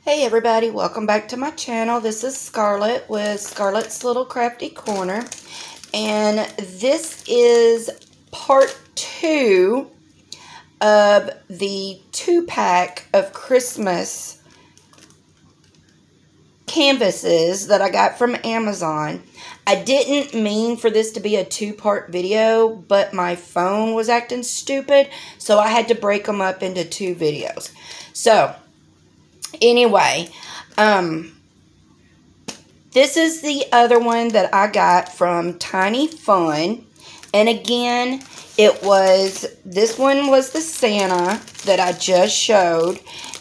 Hey everybody, welcome back to my channel. This is Scarlett with Scarlett's Little Crafty Corner, and this is part 2 of the 2-pack of Christmas canvases that I got from Amazon. I didn't mean for this to be a 2-part video, but my phone was acting stupid, so I had to break them up into 2 videos. So anyway, this is the other one that I got from Tiny Fun. And again, this one was the Santa that I just showed.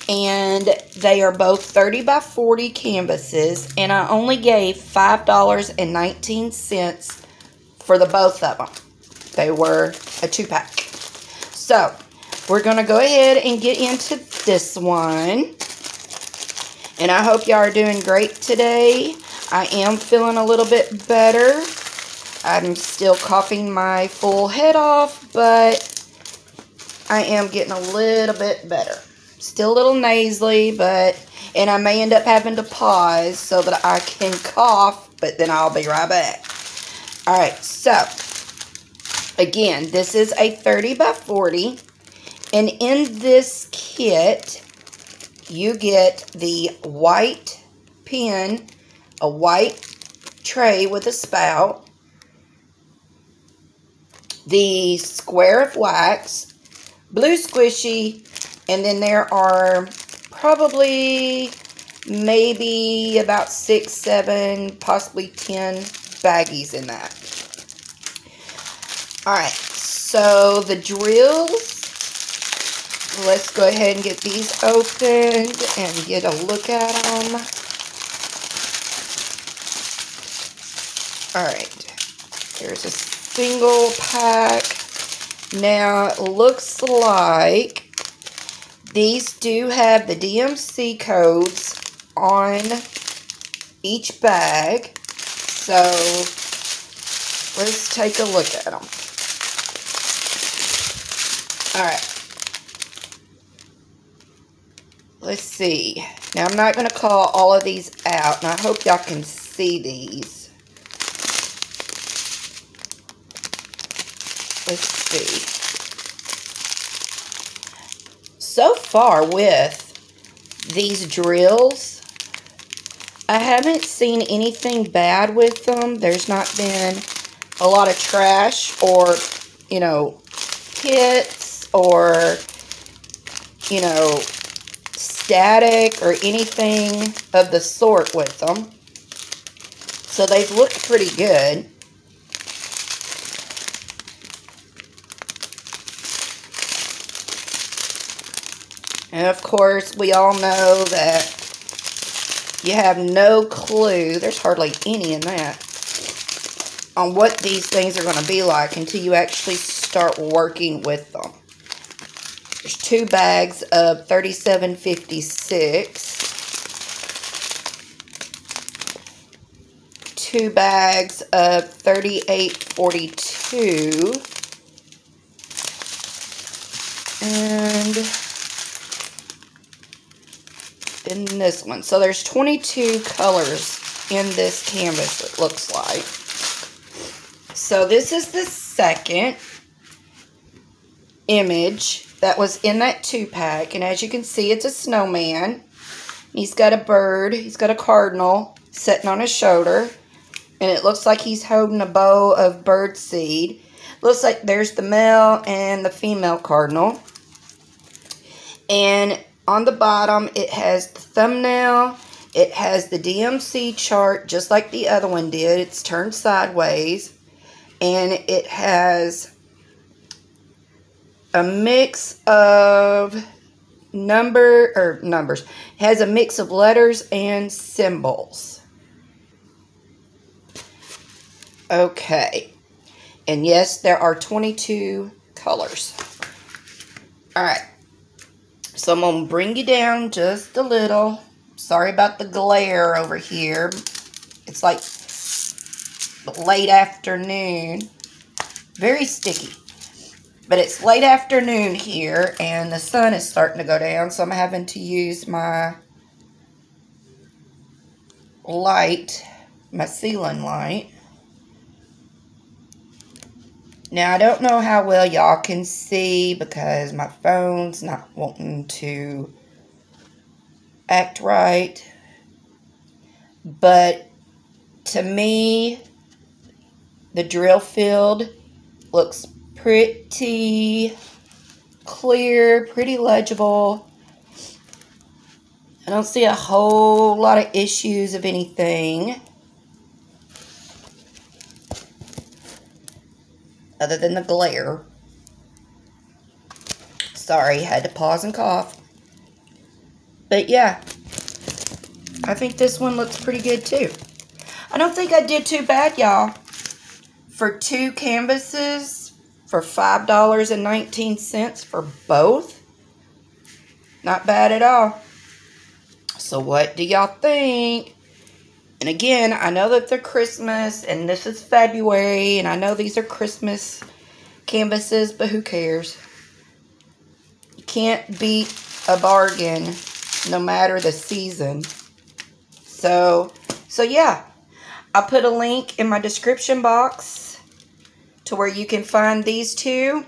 And they are both 30 by 40 canvases. And I only gave $5.19 for the both of them. They were a 2-pack. So, we're going to go ahead and get into this one. And I hope y'all are doing great today. I am feeling a little bit better. I'm still coughing my full head off, but I am getting a little bit better. Still a little nasally, and I may end up having to pause so that I can cough, but then I'll be right back. Alright, so, again, this is a 30 by 40, and in this kit, you get the white pen, a white tray with a spout, the square of wax, blue squishy, and then there are probably maybe about 6, 7, possibly 10 baggies in that. Alright, so the drills. Let's go ahead and get these opened and get a look at them. Alright, here's a single pack. Now, it looks like these do have the DMC codes on each bag. So, let's take a look at them. Alright. Let's see. Now, I'm not going to call all of these out, and I hope y'all can see these. Let's see. So far with these drills, I haven't seen anything bad with them. There's not been a lot of trash or, hits or, static or anything of the sort with them. So they've looked pretty good. And of course, we all know that you have no clue, there's hardly any in that, on what these things are going to be like until you actually start working with them. There's 2 bags of 37.56. 2 bags of 38.42. And then this one. So there's 22 colors in this canvas, it looks like. So this is the second image that was in that 2-pack, and as you can see, it's a snowman. He's got a bird, he's got a cardinal sitting on his shoulder, and it looks like he's holding a bow of bird seed. Looks like there's the male and the female cardinal. And on the bottom, it has the thumbnail, it has the DMC chart, just like the other one did. It's turned sideways, and it has a mix of numbers. It has a mix of letters and symbols. Okay. And yes, there are 22 colors. Alright. So I'm going to bring you down just a little. Sorry about the glare over here. It's like late afternoon. Very sticky. But it's late afternoon here, and the sun is starting to go down, so I'm having to use my light, my ceiling light. Now, I don't know how well y'all can see because my phone's not wanting to act right. But to me, the drill field looks pretty clear, pretty legible. I don't see a whole lot of issues of anything other than the glare. Sorry, had to pause and cough. But yeah, I think this one looks pretty good too. I don't think I did too bad, y'all. For 2 canvases for $5.19 for both. Not bad at all. So what do y'all think? And again, I know that they're Christmas and this is February and I know these are Christmas canvases, but who cares? You can't beat a bargain no matter the season. So yeah, I'll put a link in my description box to where you can find these 2.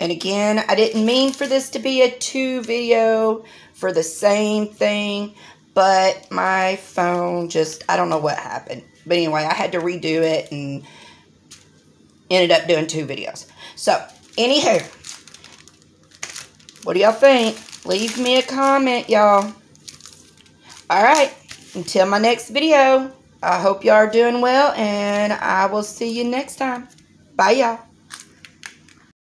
And again, I didn't mean for this to be a 2 video for the same thing, but my phone just, I don't know what happened. But anyway, I had to redo it and ended up doing 2 videos. So, anywho, what do y'all think? Leave me a comment, y'all. Alright, until my next video, I hope y'all are doing well, and I will see you next time. Bye, y'all.